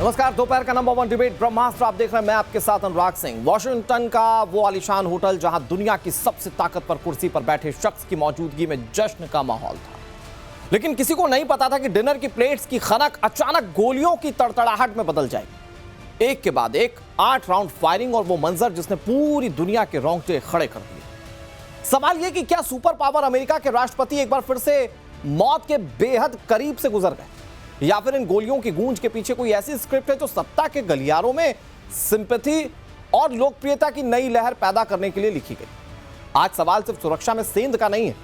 नमस्कार, दोपहर का नंबर 1 डिबेट ब्रह्मास्त्र आप देख रहे हैं। मैं आपके साथ अनुराग सिंह। वॉशिंगटन का वो आलीशान होटल जहां दुनिया की सबसे ताकतवर कुर्सी पर बैठे शख्स की मौजूदगी में जश्न का माहौल था, लेकिन किसी को नहीं पता था कि डिनर की प्लेट्स की खनक अचानक गोलियों की तड़तड़ाहट में बदल जाएगी। एक के बाद एक 8 राउंड फायरिंग और वो मंजर जिसने पूरी दुनिया के रोंगटे खड़े कर दिए। सवाल यह कि क्या सुपर पावर अमेरिका के राष्ट्रपति एक बार फिर से मौत के बेहद करीब से गुजर गए, या फिर इन गोलियों की गूंज के पीछे कोई ऐसी स्क्रिप्ट है जो सत्ता के गलियारों में सिंपैथी और लोकप्रियता की नई लहर पैदा करने के लिए लिखी गई। आज सवाल सिर्फ सुरक्षा में सेंध का नहीं है,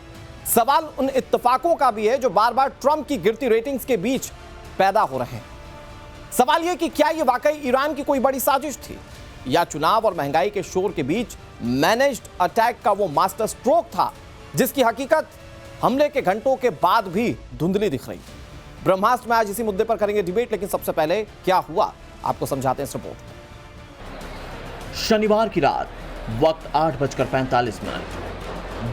सवाल उन इत्तेफाकों का भी है जो बार बार ट्रंप की गिरती रेटिंग्स के बीच पैदा हो रहे हैं। सवाल यह कि क्या यह वाकई ईरान की कोई बड़ी साजिश थी, या चुनाव और महंगाई के शोर के बीच मैनेज्ड अटैक का वो मास्टर स्ट्रोक था जिसकी हकीकत हमले के घंटों के बाद भी धुंधली दिख रही। ब्रह्मास्त्र में आज इसी मुद्दे पर करेंगे डिबेट, लेकिन सबसे पहले क्या हुआ आपको समझाते हैं इस रिपोर्ट में। शनिवार की रात, वक्त 8:45,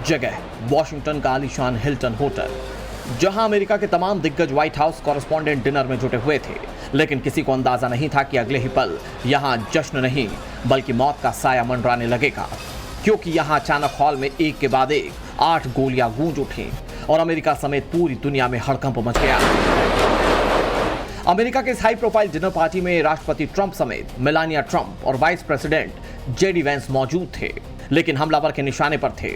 जगह वॉशिंगटन का आलीशान हिल्टन होटल, जहां अमेरिका के तमाम दिग्गज व्हाइट हाउस कॉरेस्पॉन्डेंट डिनर में जुटे हुए थे। लेकिन किसी को अंदाजा नहीं था कि अगले ही पल यहां जश्न नहीं बल्कि मौत का साया मंडराने लगेगा, क्योंकि यहां अचानक हॉल में एक के बाद एक 8 गोलियां गूंज उठी और अमेरिका समेत पूरी दुनिया में हड़कंप मच गया। अमेरिका के इस हाई प्रोफाइल डिनर पार्टी में राष्ट्रपति ट्रंप समेत मेलानिया ट्रंप और वाइस प्रेसिडेंट जेडी वेंस मौजूद थे, लेकिन हमलावर के निशाने पर थे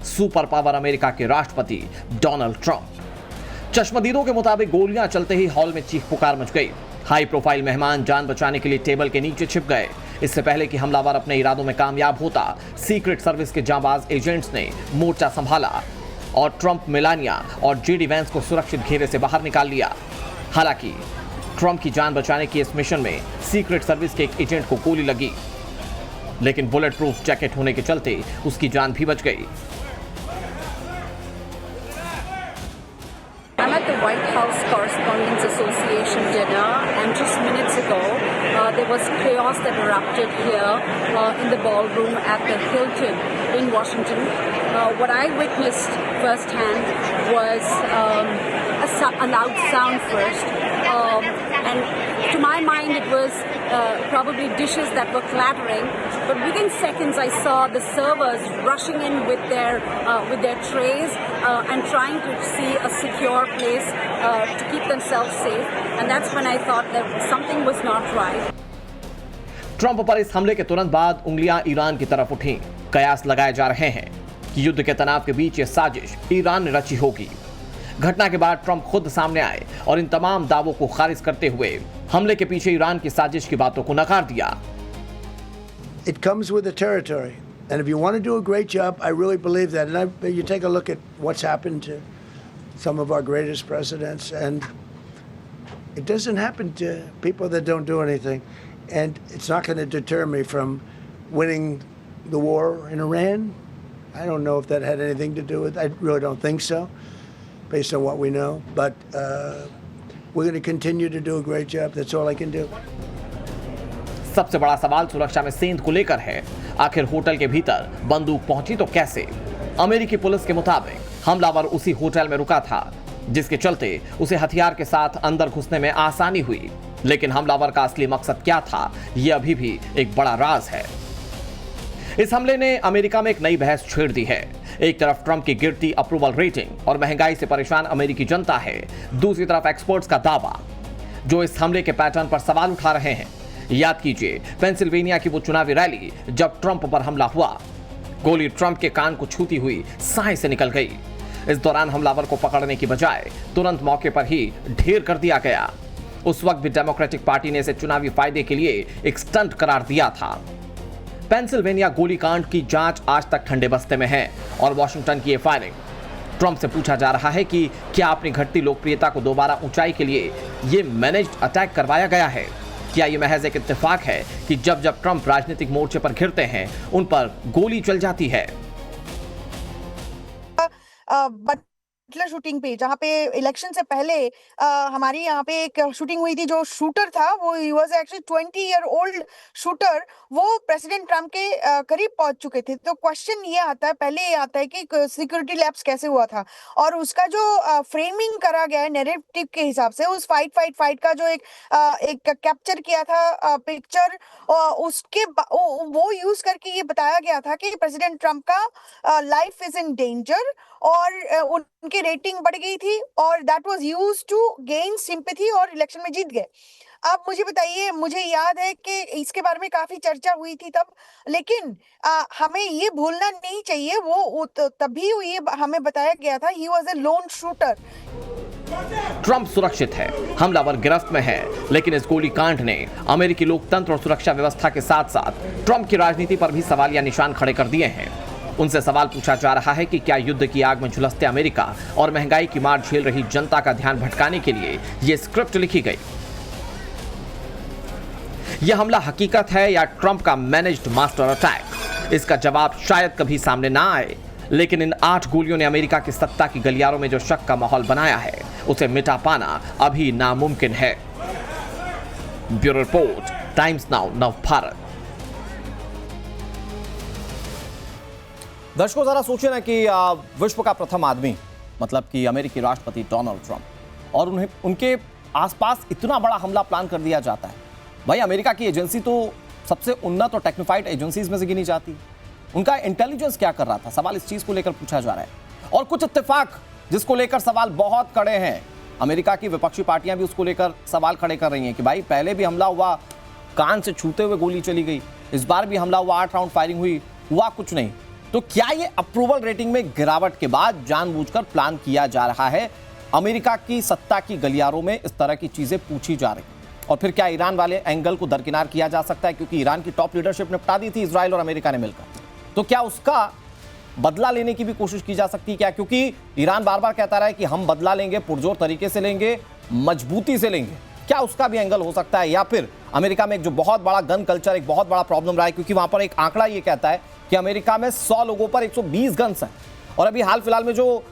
सुपर पावर अमेरिका के राष्ट्रपति डोनाल्ड ट्रंप। चश्मदीदों के मुताबिक गोलियां चलते ही हॉल में चीख पुकार मच गई। हाई प्रोफाइल मेहमान जान बचाने के लिए टेबल के नीचे छिप गए। इससे पहले कि हमलावर अपने इरादों में कामयाब होता, सीक्रेट सर्विस के जांबाज एजेंट्स ने मोर्चा संभाला और ट्रंप, मेलानिया और जेडी वेंस को सुरक्षित घेरे से बाहर निकाल लिया। हालांकि ट्रंप की जान बचाने की इस मिशन में सीक्रेट सर्विस के एक एजेंट को गोली लगी, लेकिन बुलेट प्रूफ जैकेट होने के चलते उसकी जान भी बच गई। I'm at the White House Correspondents Association dinner, and just minutes ago there was chaos that erupted here in the ballroom at the Hilton in Washington. What I witnessed firsthand was a loud sound first, and to my mind it was probably dishes that were clattering, but within seconds I saw the servers rushing in with their trays and trying to see a secure place to keep themselves safe, and that's when I thought that something was not right. Trump पर इस हमले के तुरंत बाद उंगलियां Iran की तरफ उठी। कयास लगाए जा रहे हैं कि युद्ध के तनाव के बीच ये साजिश ईरान ने रची होगी। घटना के बाद ट्रंप खुद सामने आए और इन तमाम दावों को खारिज करते हुए हमले के पीछे ईरान की साजिश की बातों को नकार दिया। It comes with the territory, and if you want to do a great job, I really believe that. And you take a look at what's happened to some of our greatest presidents, and it doesn't happen to people that don't do anything. And it's not going to deter me from winning the war in Iran. I don't know if that had anything to do with it. I really don't think so, based on what we know. But we're going to continue to do a great job. That's all I can do. सबसे बड़ा सवाल सुरक्षा में सेंध को लेकर है। आखिर होटल के भीतर बंदूक पहुंची तो कैसे? अमेरिकी पुलिस के मुताबिक हमलावर उसी होटल में रुका था, जिसके चलते उसे हथियार के साथ अंदर घुसने में आसानी हुई। लेकिन हमलावर का असली मकसद क्या था, यह अभी भी एक बड़ा राज है। इस हमले ने अमेरिका में एक नई बहस छेड़ दी है। एक तरफ ट्रंप की गिरती अप्रूवल रेटिंग और महंगाई से परेशान अमेरिकी जनता है, दूसरी तरफ एक्सपर्ट्स का दावा जो इस हमले के पैटर्न पर सवाल उठा रहे हैं। याद कीजिए पेंसिल्वेनिया की वो चुनावी रैली जब ट्रंप पर हमला हुआ। गोली ट्रंप के कान को छूती हुई साए से निकल गई। इस दौरान हमलावर को पकड़ने की बजाय तुरंत मौके पर ही ढेर कर दिया गया। उस वक्त भी डेमोक्रेटिक पार्टी ने इसे चुनावी फायदे के लिए एक स्टंट करार दिया था। पेंसिल्वेनिया गोलीकांड की जांच आज तक ठंडे बस्ते में है और वॉशिंगटन की ये फायरिंग। ट्रंप से पूछा जा रहा है कि क्या अपनी घटती लोकप्रियता को दोबारा ऊंचाई के लिए ये मैनेज्ड अटैक करवाया गया है? क्या ये महज एक इत्तेफाक है कि जब जब ट्रंप राजनीतिक मोर्चे पर घिरते हैं उन पर गोली चल जाती है? But बटलर शूटिंग पे, जहाँ पे इलेक्शन से पहले हमारी यहाँ पे एक शूटिंग हुई थी, जो शूटर था वो he was actually 20-year-old shooter, वो प्रेसिडेंट ट्रम्प के करीब पहुंच चुके थे। तो क्वेश्चन ये आता है, पहले ये आता है कि सिक्योरिटी लैप्स कैसे हुआ था, और उसका जो फ्रेमिंग करा गया है नैरेटिव के हिसाब से, उस फाइट का जो एक कैप्चर किया था पिक्चर, वो यूज करके ये बताया गया था कि प्रेसिडेंट ट्रम्प का लाइफ इज इन डेंजर, और उनकी रेटिंग बढ़ गई थी, और that was used to gain sympathy, और इलेक्शन में जीत गए। अब मुझे बताइए, मुझे याद है कि इसके बारे में काफी चर्चा हुई थी तब, लेकिन हमें ये भूलना नहीं चाहिए, वो तभी ये हमें बताया गया था, he was a loan shooter. Trump सुरक्षित है, हमलावर गिरफ्त में है, लेकिन इस गोलीकांड ने अमेरिकी लोकतंत्र और सुरक्षा व्यवस्था के साथ साथ ट्रंप की राजनीति पर भी सवालिया निशान खड़े कर दिए हैं। उनसे सवाल पूछा जा रहा है कि क्या युद्ध की आग में झुलसते अमेरिका और महंगाई की मार झेल रही जनता का ध्यान भटकाने के लिए यह स्क्रिप्ट लिखी गई। यह हमला हकीकत है या ट्रंप का मैनेज्ड मास्टर अटैक? इसका जवाब शायद कभी सामने ना आए, लेकिन इन 8 गोलियों ने अमेरिका की सत्ता की गलियारों में जो शक का माहौल बनाया है, उसे मिटा पाना अभी नामुमकिन है। ब्यूरो रिपोर्ट, टाइम्स नाउ, नव भारत। दर्शकों, जरा सोचिए ना कि विश्व का प्रथम आदमी, मतलब कि अमेरिकी राष्ट्रपति डोनाल्ड ट्रंप, और उनके आसपास इतना बड़ा हमला प्लान कर दिया जाता है। भाई, अमेरिका की एजेंसी तो सबसे उन्नत और टेक्निफाइड एजेंसीज में से गिनी जाती है। उनका इंटेलिजेंस क्या कर रहा था, सवाल इस चीज को लेकर पूछा जा रहा है। और कुछ इत्तेफाक जिसको लेकर सवाल बहुत कड़े हैं, अमेरिका की विपक्षी पार्टियां भी उसको लेकर सवाल खड़े कर रही हैं कि भाई, पहले भी हमला हुआ, कान से छूते हुए गोली चली गई, इस बार भी हमला हुआ, 8 राउंड फायरिंग हुई, हुआ कुछ नहीं। तो क्या ये अप्रूवल रेटिंग में गिरावट के बाद जानबूझकर प्लान किया जा रहा है? अमेरिका की सत्ता की गलियारों में इस तरह की चीजें पूछी जा रही। और फिर क्या ईरान वाले एंगल को दरकिनार किया जा सकता है, क्योंकि ईरान की टॉप लीडरशिप निपटा दी थी इजराइल और अमेरिका ने मिलकर। तो क्या उसका बदला लेने की भी कोशिश की जा सकती है क्या? क्योंकि ईरान बार बार कहता रहा है कि हम बदला लेंगे, पुरजोर तरीके से लेंगे, मजबूती से लेंगे। क्या उसका भी एंगल हो सकता है? या फिर अमेरिका में एक जो बहुत बड़ा गन कल्चर, एक बहुत बड़ा प्रॉब्लम रहा है, क्योंकि वहां पर एक आंकड़ा ये कहता है कि अमेरिका में 100 लोगों पर 120 गन्स हैं। और अभी हाल फिलहाल में जो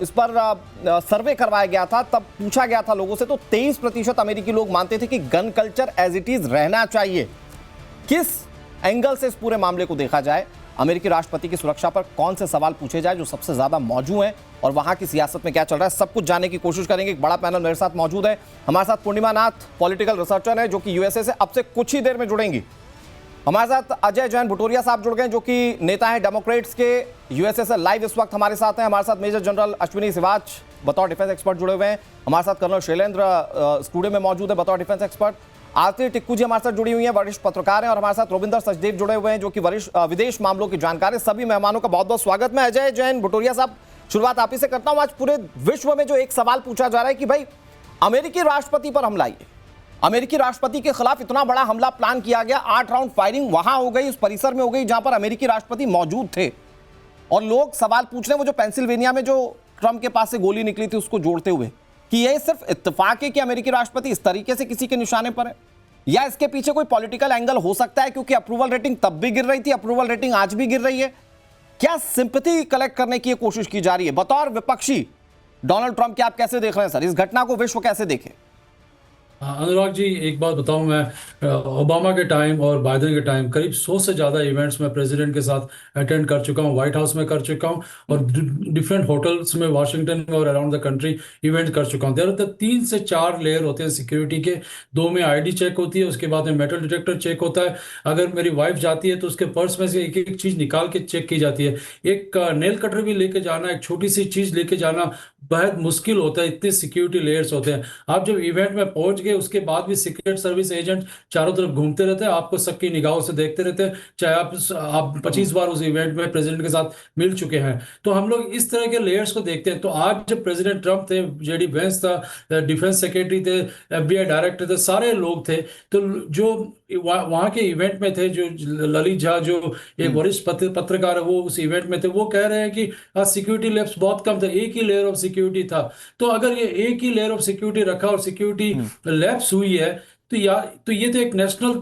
इस पर सर्वे करवाया गया था, तब पूछा गया था लोगों से, तो 23% अमेरिकी लोग मानते थे कि gun culture as it is रहना चाहिए। किस एंगल से इस पूरे मामले को देखा जाए, अमेरिकी राष्ट्रपति की सुरक्षा पर कौन से सवाल पूछे जाए जो सबसे ज्यादा मौजूद हैं, और वहां की सियासत में क्या चल रहा है, सब कुछ जानने की कोशिश करेंगे। एक बड़ा पैनल मेरे साथ मौजूद है। हमारे साथ पूर्णिमा नाथ पॉलिटिकल रिसर्चर है, जो कि यूएसए से अब से कुछ ही देर में जुड़ेंगी। हमारे साथ अजय जैन भुटोरिया साहब जुड़ गए, जो कि नेता हैं डेमोक्रेट्स के, यूएसए से लाइव इस वक्त हमारे साथ हैं। हमारे साथ मेजर जनरल अश्विनी सिवाच बतौर डिफेंस एक्सपर्ट जुड़े हुए हैं। हमारे साथ कर्नल शैलेंद्र स्टूडियो में मौजूद है बतौर डिफेंस एक्सपर्ट। आरती टिक्कू जी हमारे साथ जुड़ी हुई हैं, वरिष्ठ पत्रकार हैं। और हमारे साथ रोविंदर सचदेव जुड़े हुए हैं, जो कि वरिष्ठ विदेश मामलों की जानकार है। सभी मेहमानों का बहुत बहुत स्वागत। मैं अजय जैन भुटोरिया साहब, शुरुआत आप ही से करता हूं। आज पूरे विश्व में जो एक सवाल पूछा जा रहा है कि भाई, अमेरिकी राष्ट्रपति पर हमला, अमेरिकी राष्ट्रपति के खिलाफ इतना बड़ा हमला प्लान किया गया, 8 राउंड फायरिंग वहां हो गई, उस परिसर में हो गई जहां पर अमेरिकी राष्ट्रपति मौजूद थे। और लोग सवाल पूछ रहे हैं, वो जो पेंसिल्वेनिया में जो ट्रंप के पास से गोली निकली थी, उसको जोड़ते हुए, कि यह सिर्फ इत्तेफाक है कि अमेरिकी राष्ट्रपति इस तरीके से किसी के निशाने पर है, या इसके पीछे कोई पॉलिटिकल एंगल हो सकता है? क्योंकि अप्रूवल रेटिंग तब भी गिर रही थी, अप्रूवल रेटिंग आज भी गिर रही है। क्या सिंपैथी कलेक्ट करने की कोशिश की जा रही है? बतौर विपक्षी डोनाल्ड ट्रंप के आप कैसे देख रहे हैं सर, इस घटना को विश्व कैसे देखे? अनुराग जी, एक बात बताऊं, मैं ओबामा के टाइम और बाइडेन के टाइम करीब 100 से ज़्यादा इवेंट्स में प्रेसिडेंट के साथ अटेंड कर चुका हूं, व्हाइट हाउस में कर चुका हूं, और डिफरेंट होटल्स में वाशिंगटन में और अराउंड द कंट्री इवेंट कर चुका हूं। देयर आर 3 से 4 लेयर होते हैं सिक्योरिटी के। 2 में आईडी चेक होती है, उसके बाद में मेटल डिटेक्टर चेक होता है। अगर मेरी वाइफ जाती है तो उसके पर्स में से एक एक चीज़ निकाल के चेक की जाती है। एक नेल कटर भी लेके जाना, एक छोटी सी चीज़ लेके जाना बहुत मुश्किल होता है, इतने सिक्योरिटी लेयर्स होते हैं। आप जब इवेंट में पहुंच गए, उसके बाद भी सीक्रेट सर्विस एजेंट चारों तरफ घूमते रहते हैं, आपको सबकी निगाहों से देखते रहते हैं, चाहे आप 25 बार उस इवेंट में प्रेसिडेंट के साथ मिल चुके हैं। तो हम लोग इस तरह के लेयर्स को देखते हैं। तो आज जब प्रेसिडेंट ट्रंप थे, जेडी वेंस था, डिफेंस सेक्रेटरी थे, FBI डायरेक्टर थे, सारे लोग थे। तो जो वहाँ के इवेंट में थे, जो ललित झा जो एक वरिष्ठ पत्रकार है, वो उस इवेंट में थे, वो कह रहे हैं कि सिक्योरिटी लैब्स बहुत कम थे, एक ही लेयर ऑफ सिक्योरिटी था। तो अगर ये एक ही लेयर ऑफ सिक्योरिटी रखा और सिक्योरिटी लैब्स हुई है, तो ये तो एक नेशनल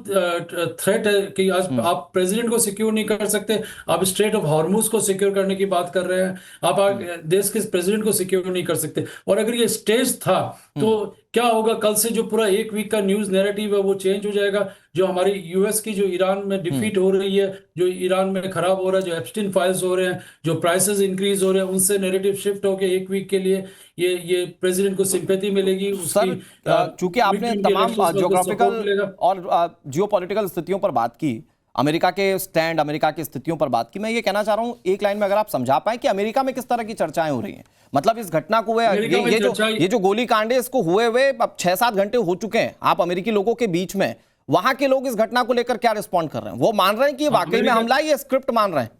थ्रेट है कि आज आप प्रेसिडेंट को सिक्योर नहीं कर सकते, आप स्ट्रेट ऑफ हॉर्मुज को सिक्योर करने की बात कर रहे हैं, आप देश के प्रेसिडेंट को सिक्योर नहीं कर सकते। और अगर ये स्टेज था तो क्या होगा, कल से जो पूरा एक वीक का न्यूज नैरेटिव है वो चेंज हो जाएगा। जो हमारी यूएस की जो ईरान में डिफीट हो रही है, जो ईरान में खराब हो रहा है, जो एप्स्टीन फाइल्स हो रहे हैं, जो प्राइसेस इंक्रीज हो रहे हैं, उनसे नैरेटिव शिफ्ट होके एक वीक के लिए ये प्रेसिडेंट को सिंपैथी मिलेगी सर, उसकी। चूंकि आपने तमाम ज्योग्राफिकल और जियोपॉलिटिकल स्थितियों पर बात की, अमेरिका के स्टैंड, अमेरिका की स्थितियों पर बात की, मैं ये कहना चाह रहा हूं एक लाइन में अगर आप समझा पाए कि अमेरिका में किस तरह की चर्चाएं हो रही हैं। मतलब इस घटना को हुए ये जो गोली कांड है, इसको हुए हुए अब 6-7 घंटे हो चुके हैं, आप अमेरिकी लोगों के बीच में, वहां के लोग इस घटना को लेकर क्या रिस्पॉन्ड कर रहे हैं? वो मान रहे हैं कि वाकई में हमला है, ये स्क्रिप्ट मान रहे हैं?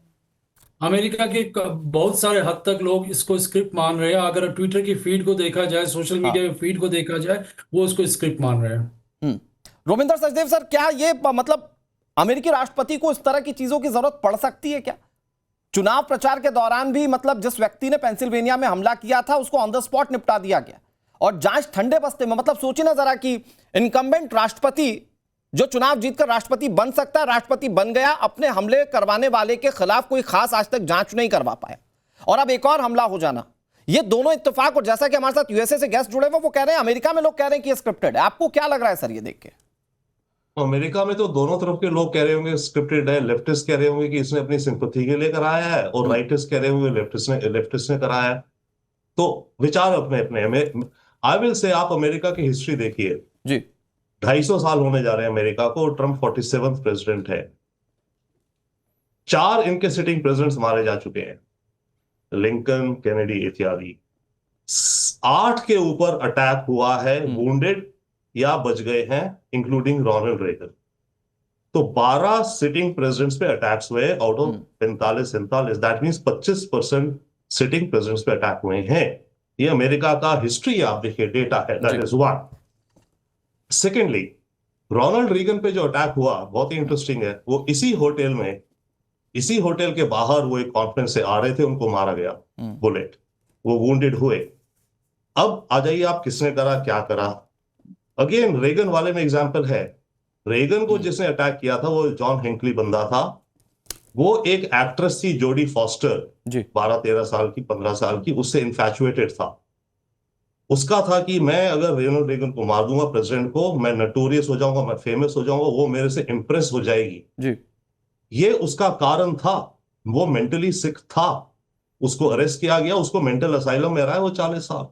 अमेरिका के बहुत सारे हद तक लोग इसको स्क्रिप्ट मान रहे हैं। अगर ट्विटर की फीड को देखा जाए, सोशल मीडिया की फीड को देखा जाए, वो इसको स्क्रिप्ट मान रहे हैं। रोमिंदर सचदेव सर, क्या ये मतलब अमेरिकी राष्ट्रपति को इस तरह की चीजों की जरूरत पड़ सकती है क्या? चुनाव प्रचार के दौरान भी मतलब जिस व्यक्ति ने पेंसिल्वेनिया में हमला किया था उसको ऑन द स्पॉट निपटा दिया गया, और जांच ठंडे बस्ते में। मतलब सोचिए ना जरा कि इनकम्बेंट राष्ट्रपति जो चुनाव जीतकर राष्ट्रपति बन सकता है, राष्ट्रपति बन गया, अपने हमले करवाने वाले के खिलाफ कोई खास आज तक जांच नहीं करवा पाया, और अब एक और हमला हो जाना। ये दोनों इत्तेफाक, और जैसा कि हमारे साथ यूएसए से गेस्ट जुड़े हुए वो कह रहे हैं, अमेरिका में लोग कह रहे हैं कि ये स्क्रिप्टेड है। आपको क्या लग रहा है सर ये देख के? अमेरिका में तो दोनों तरफ के लोग कह रहे होंगे स्क्रिप्टेड है। लेफ्टिस्ट कह रहे होंगे कि इसने अपनी सिंपैथी के लिए कराया है, और राइटिस्ट कह रहे होंगे लेफ्टिस्ट ने कराया है। तो विचार अपने अपने। आई विल से, आप अमेरिका की हिस्ट्री देखिए जी, 250 साल होने जा रहे हैं अमेरिका को, ट्रम्प 47th प्रेसिडेंट है। 4 इनके सिटिंग प्रेसिडेंट्स मारे जा चुके हैं, लिंकन, केनेडी इत्यादि। 8 के ऊपर अटैक हुआ है, वुंडेड या बच गए हैं, इंक्लूडिंग रोनाल्ड रेगन। तो 12 सिटिंग प्रेसिडेंट्स पे अटैक्स हुए out of 45-47। That means 25% sitting presidents पे अटैक हुए हैं। ये अमेरिका का हिस्ट्री आप देखिए, डेटा है। That is one. Secondly, Ronald Reagan पे जो अटैक हुआ बहुत ही इंटरेस्टिंग है। वो इसी होटल के बाहर वो एक कॉन्फ्रेंस से आ रहे थे, उनको मारा गया बुलेट, वो वुंडेड हुए। अब आ जाइए आप, किसने करा, क्या करा? अगेन रेगन वाले में एग्जांपल है। रेगन को जिसने अटैक किया था वो जॉन हिंकली बंदा था। वो एक एक्ट्रेस थी, जोडी फॉस्टर, 12-13 साल की, 15 साल की, उससे इन्फैचुएटेड था। उसका था कि मैं अगर रोनाल्ड रेगन को मार दूंगा, प्रेसिडेंट को, मैं नटोरियस हो जाऊंगा, मैं फेमस हो जाऊंगा, वो मेरे से इंप्रेस हो जाएगी जी। ये उसका कारण था। वो मेंटली सिक था, उसको अरेस्ट किया गया, उसको मेंटल असाइलम में रहा है वो 40 साल।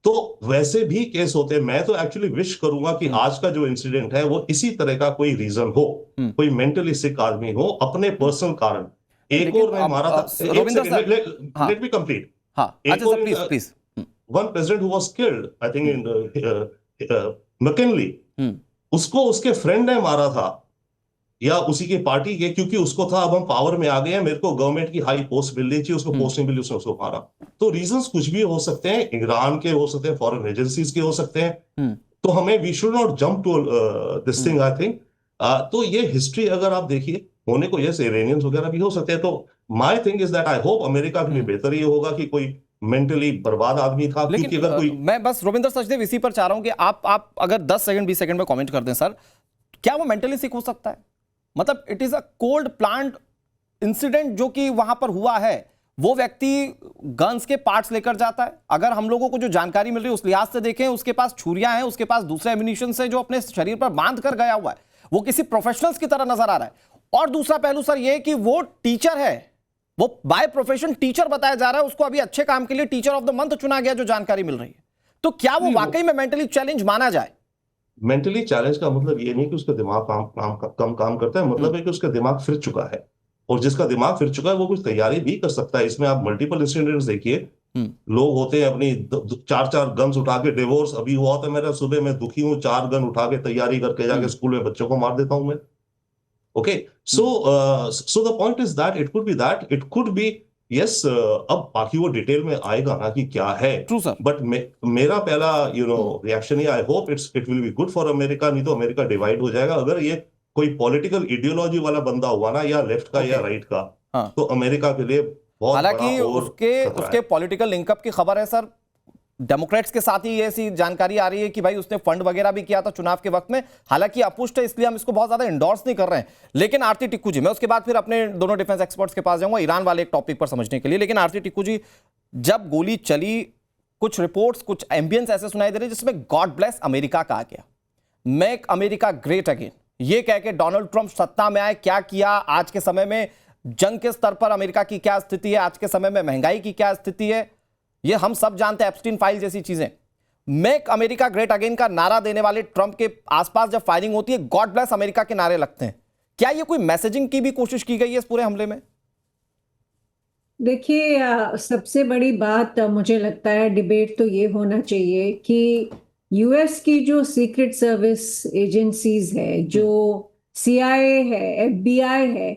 तो वैसे भी केस होते हैं। मैं तो एक्चुअली विश करूंगा कि आज का जो इंसिडेंट है वो इसी तरह का कोई रीजन हो, कोई मेंटली सिक आदमी हो, अपने पर्सनल कारण। एक और ने मारा था। Let me complete. Please. One president who was killed, I think in McKinley, उसको उसके फ्रेंड ने मारा था, या उसी के पार्टी के, क्योंकि उसको था अब हम पावर में आ गए हैं, मेरे को गवर्नमेंट की हाई पोस्ट मिलनी चाहिए, उसको पोस्ट नहीं मिली, उसने उसको मारा। तो रीजंस कुछ भी हो सकते हैं, ईरान के हो सकते हैं, फॉरेन एजेंसीज के हो सकते हैं। तो हमें we should not jump to this thing, I think. तो ये हिस्ट्री अगर आप देखिए, होने को यस इरानियंस वगैरह भी हो सकते हैं। तो my thing is that I hope America के लिए बेहतर ये होगा कि कोई मेंटली बर्बाद आदमी था। लेकिन अगर कोई, मैं बस रोमिंदर सचदेव इसी पर चाह रहा हूं कि आप अगर 10 सेकंड 20 सेकंड में कमेंट कर दें सर, क्या वो मेंटली सिक हो सकता है? मतलब it is a cold plant incident जो कि वहां पर हुआ है। वो व्यक्ति गन्स के पार्ट्स लेकर जाता है। अगर हम लोगों को जो जानकारी मिल रही है उस लिहाज से देखें, उसके पास छुरियां हैं, उसके पास दूसरे एम्युनिशन से जो अपने शरीर पर बांध कर गया हुआ है, वो किसी प्रोफेशनल्स की तरह नजर आ रहा है। और दूसरा पहलू सर ये कि वो टीचर है, वो बाय प्रोफेशन टीचर बताया जा रहा है, उसको अभी अच्छे काम के लिए टीचर ऑफ द मंथ चुना गया, जो जानकारी मिल रही है। तो क्या वो वाकई में मेंटली चैलेंज माना जाए? मेंटली चैलेंज का मतलब ये नहीं कि उसका दिमाग कम काम करता है, मतलब है कि उसका दिमाग फिर चुका है, और जिसका दिमाग फिर चुका है वो कुछ तैयारी भी कर सकता है। इसमें आप मल्टीपल इंसिडेंट्स देखिए, लोग होते हैं अपनी 4-4 गन्स उठा के, डिवोर्स अभी हुआ था मेरा, सुबह मैं दुखी हूं, 4 गन उठा के तैयारी करके जाके स्कूल में बच्चों को मार देता हूं मैं। Okay, so the point is that it could be yes. अब बाकी वो डिटेल में आएगा ना कि क्या है, बट मेरा पहला reaction he, I hope it will be good for America. नहीं तो अमेरिका डिवाइड हो जाएगा। अगर ये कोई पॉलिटिकल आइडियोलॉजी वाला बंदा हुआ ना, या लेफ्ट का या राइट का, तो अमेरिका के लिए बहुत, हालांकि उसके पॉलिटिकल लिंकअप की खबर है सर, डेमोक्रेट्स के साथ ही ये ऐसी जानकारी आ रही है कि भाई उसने फंड वगैरह भी किया था चुनाव के वक्त में, हालांकि अपुष्ट है इसलिए हम इसको बहुत ज्यादा इंडोर्स नहीं कर रहे हैं। लेकिन आरती टिक्कू जी, मैं उसके बाद फिर अपने दोनों डिफेंस एक्सपर्ट्स के पास जाऊंगा ईरान वाले एक टॉपिक पर समझने के लिए। लेकिन आरती टिक्कू जी, जब गोली चली, कुछ रिपोर्ट्स, कुछ एम्बियंस ऐसे सुनाई दे रहे जिसमें गॉड ब्लेस अमेरिका कहा गया, मेक अमेरिका ग्रेट अगेन, ये कह के डोनाल्ड ट्रंप सत्ता में आए, क्या किया, आज के समय में जंग के स्तर पर अमेरिका की क्या स्थिति है, आज के समय में महंगाई की क्या स्थिति है, ये हम सब जानते हैं, एप्स्टीन फाइल जैसी चीजें। मेक अमेरिका ग्रेट अगेन का नारा देने वाले ट्रंप के आसपास जब फायरिंग होती है, गॉड ब्लेस अमेरिका के नारे लगते हैं, क्या ये कोई मैसेजिंग की भी कोशिश की गई है इस पूरे हमले में? देखिए, सबसे बड़ी बात मुझे लगता है डिबेट तो ये होना चाहिए कि यूएस की जो सीक्रेट सर्विस एजेंसीज है, जो सीआईए है, एफबीआई है,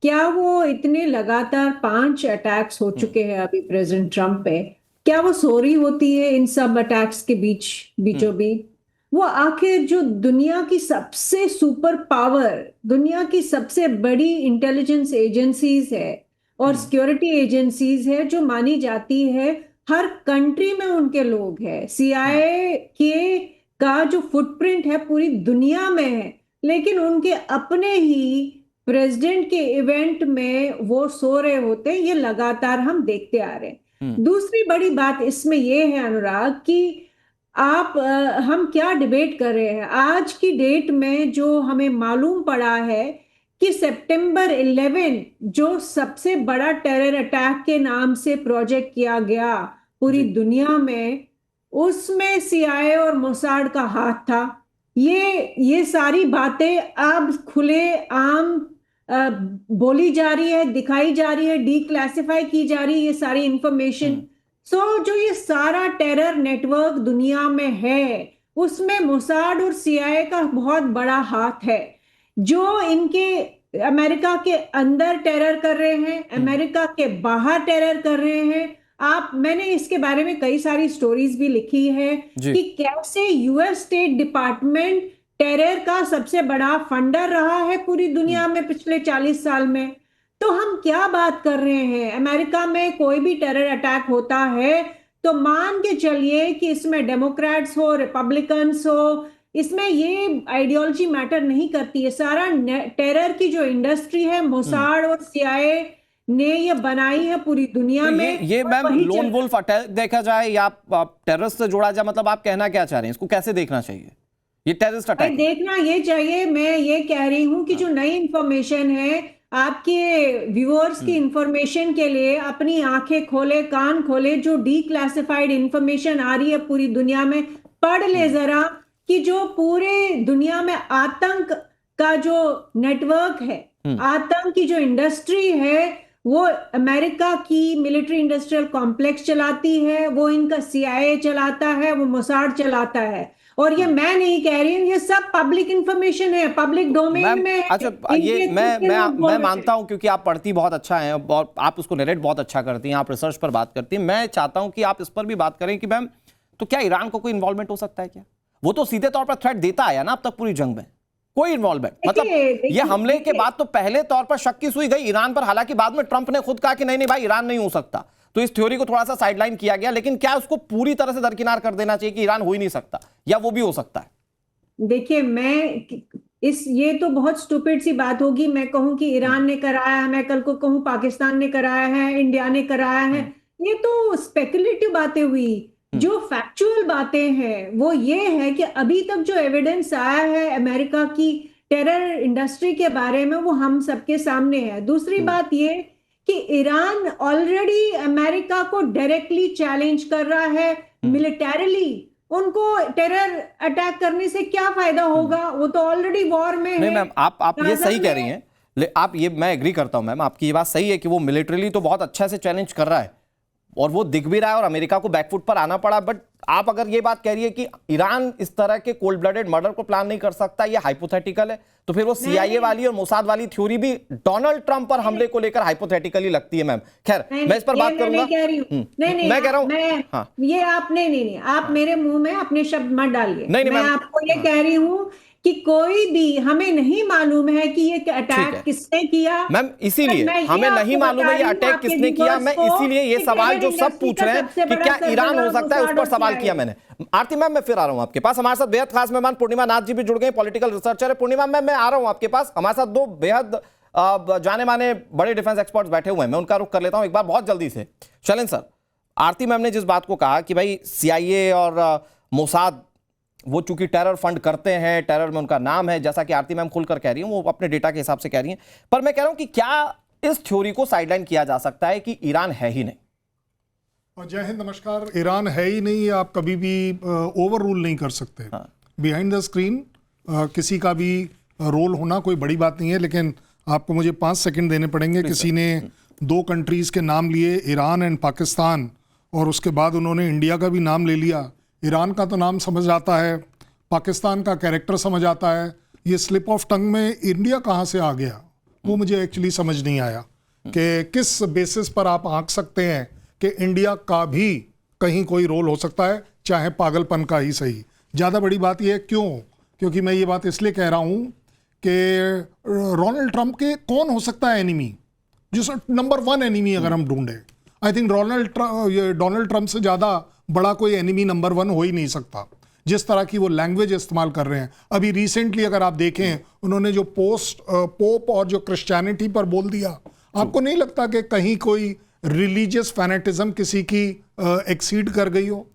क्या वो इतने लगातार 5 अटैक्स हो चुके हैं अभी प्रेसिडेंट ट्रंप पे, क्या वो सो रही होती है इन सब अटैक्स के बीचों बीच? वो आखिर जो दुनिया की सबसे सुपर पावर, दुनिया की सबसे बड़ी इंटेलिजेंस एजेंसीज है और सिक्योरिटी एजेंसीज है, जो मानी जाती है, हर कंट्री में उनके लोग हैं। सीआईए के का जो फुटप्रिंट है पूरी दुनिया में है, लेकिन उनके अपने ही प्रेसिडेंट के इवेंट में वो सो रहे होते, ये लगातार हम देखते आ रहे हैं। दूसरी बड़ी बात इसमें ये है अनुराग कि हम क्या डिबेट कर रहे हैं आज की डेट में, जो हमें मालूम पड़ा है कि सितंबर 11 जो सबसे बड़ा टेरर अटैक के नाम से प्रोजेक्ट किया गया पूरी दुनिया में, उसमें सीआईए और मोसाड का हाथ था। ये सारी बातें अब खुले आम बोली जा रही है, दिखाई जा रही है, डीक्लासिफाई की जा रही है ये सारी इंफॉर्मेशन। जो ये सारा टेरर नेटवर्क दुनिया में है, उसमें मोसाड और सीआईए का बहुत बड़ा हाथ है, जो इनके अमेरिका के अंदर टेरर कर रहे हैं, अमेरिका के बाहर टेरर कर रहे हैं। मैंने इसके बारे में कई सारी स्टोरीज भी लिखी है कि कैसे यूएस स्टेट डिपार्टमेंट टेरर का सबसे बड़ा फंडर रहा है पूरी दुनिया में पिछले 40 साल में। तो हम क्या बात कर रहे हैं, अमेरिका में कोई भी टेरर अटैक होता है तो मान के चलिए कि इसमें डेमोक्रेट्स हो, रिपब्लिकन्स हो, इसमें ये आइडियोलॉजी मैटर नहीं करती है। सारा टेरर की जो इंडस्ट्री है, मोसाड और सीआईए ने ये बनाई है पूरी दुनिया में। ये मैम लोन वुल्फ अटैक देखा जाए या टेररिस्ट से जोड़ा जाए, मतलब आप कहना क्या चाह रहे हैं, इसको कैसे देखना चाहिए ये टेररिस्ट अटैक? देखना ये चाहिए, मैं ये कह रही हूं कि जो नई इंफॉर्मेशन है, आपके व्यूअर्स की इंफॉर्मेशन के लिए अपनी आंखें खोले, कान खोले, जो डीक्लासिफाइड इंफॉर्मेशन आ रही है पूरी दुनिया में, पढ़ ले जरा कि जो पूरे दुनिया में आतंक का जो नेटवर्क है, आतंक की जो इंडस्ट्री है, वो अमेरिका की मिलिट्री इंडस्ट्रियल कॉम्प्लेक्स चलाती है, वो इनका सीआईए चलाता है, वो मोसाड चलाता है। और ये मैं नहीं कह रही हूँ, ये सब पब्लिक इंफॉर्मेशन है, पब्लिक डोमेन में है। अच्छा, ये मैं मानता हूं, क्योंकि आप पढ़ती बहुत अच्छा हैं और आप उसको नरेट बहुत अच्छा करती हैं, आप रिसर्च पर बात करती हैं। मैं चाहता हूं कि आप इस पर भी बात करें कि मैम, तो क्या ईरान को कोई इन्वॉल्वमेंट हो सकता है क्या? वो तो सीधे तौर पर थ्रेट देता आया ना अब तक पूरी जंग में, कोई इन्वॉल्वमेंट, मतलब ये हमले के बाद तो पहले तौर पर शक की सुई गई ईरान पर, हालांकि बाद में ट्रंप ने खुद कहा कि नहीं भाई ईरान नहीं हो सकता, तो इस थ्योरी को थोड़ा सा साइडलाइन किया गया। लेकिन क्या उसको पूरी तरह से दरकिनार कर देना चाहिए कि ईरान हो ही नहीं सकता, या वो भी हो सकता है? देखिए, ये तो बहुत स्टूपिड सी बात होगी मैं कहूं कि ईरान ने कराया है, मैं कल को कहूं पाकिस्तान ने कराया है, इंडिया ने कराया है, ये तो स्पेकुलेटिव बातें हुई। जो फैक्चुअल बातें हैं वो ये है कि अभी तक जो एविडेंस आया है अमेरिका की टेरर इंडस्ट्री के बारे में, वो हम सबके सामने है। दूसरी बात ये कि ईरान ऑलरेडी अमेरिका को डायरेक्टली चैलेंज कर रहा है मिलिटरीली। उनको टेरर अटैक करने से क्या फायदा होगा, वो तो ऑलरेडी वॉर में है। नहीं मैम, आप ये सही कह रही हैं, मैं एग्री करता हूं मैम, आपकी ये बात सही है कि वो मिलिटरीली तो बहुत अच्छा से चैलेंज कर रहा है और वो दिख भी रहा है और अमेरिका को बैकफुट पर आना पड़ा। बट आप अगर ये बात कह रही है कि ईरान इस तरह के कोल्ड ब्लडेड मर्डर को प्लान नहीं कर सकता, ये हाइपोथेटिकल है, तो फिर वो सीआईए वाली और मोसाद वाली थ्योरी भी डोनाल्ड ट्रंप पर हमले को लेकर हाइपोथेटिकली लगती है मैम। खैर, मैं इस पर बात करूंगा। मैं कह रहा हूं, ये आप नहीं, आप मेरे मुंह में अपने शब्द मत डालिए। मैं आपको ये कह रही हूं कि कोई भी हमें नहीं मालूम है कि ये ठीक है। अटैक किसने किया। मैम इसीलिए मैं ये हमें नहीं आपको मालूम बता है ये रही हूँ अटैक आपके किसने किया। viewers मैं को इसीलिए ये कि सवाल जो टेरर सब पूछ रहे हैं इंडस्ट्री कि का क्या सबसे ईरान बड़ा हो सकता है, उस पर मोसाद सवाल CIA किया मैंने। आरती मैम मैं फिर आ रहा हूं आपके पास। हमारे साथ बेहद खास मेहमान पूर्णिमा नाथ जी भी जुड़ गए, पॉलिटिकल रिसर्चर है। पूर्णिमा मैम मैं आ रहा हूं आपके पास। हमारे साथ दो बेहद जाने माने बड़े डिफेंस एक्सपर्ट्स बैठे हुए हैं, मैं उनका रुख कर लेता हूं एक बार बहुत जल्दी से। शैलेंद्र सर, आरती मैम ने जिस बात को कहा कि भाई CIA और मोसाद वो चूंकि टेरर फंड करते हैं, टेरर में उनका नाम है, जैसा कि आरती मैम खुलकर कह रही हैं, वो अपने डेटा के हिसाब से कह रही हैं, पर मैं कह रहा हूं कि क्या इस थ्योरी को साइडलाइन किया जा सकता है कि ईरान है ही नहीं? जय हिंद, नमस्कार। ईरान है ही नहीं, आप कभी भी ओवर रूल नहीं कर सकते। बिहाइंड द स्क्रीन किसी का भी रोल होना कोई बड़ी बात नहीं है, लेकिन आपको मुझे 5 सेकंड देने पड़ेंगे। किसी ने 2 कंट्रीज के नाम लिए, ईरान एंड पाकिस्तान, और उसके बाद उन्होंने इंडिया का भी नाम ले लिया। ईरान का तो नाम समझ आता है, पाकिस्तान का कैरेक्टर समझ आता है, ये स्लिप ऑफ टंग में इंडिया कहाँ से आ गया वो मुझे एक्चुअली समझ नहीं आया कि किस बेसिस पर आप आंक सकते हैं कि इंडिया का भी कहीं कोई रोल हो सकता है, चाहे पागलपन का ही सही। ज़्यादा बड़ी बात यह है क्यों, क्योंकि मैं ये बात इसलिए कह रहा हूँ कि डोनाल्ड ट्रंप के कौन हो सकता है एनिमी, जो नंबर 1 एनिमी अगर हम ढूंढे, आई थिंक डोनाल्ड ट्रंप से ज़्यादा बड़ा कोई एनिमी नंबर 1 हो ही नहीं सकता। जिस तरह की वो लैंग्वेज इस्तेमाल कर रहे हैं, अभी रिसेंटली अगर आप देखें उन्होंने जो पोप और जो क्रिश्चियनिटी पर बोल दिया, आपको नहीं लगता कि कहीं कोई रिलीजियस फैनेटिज्म किसी की एक्सीड कर गई हो?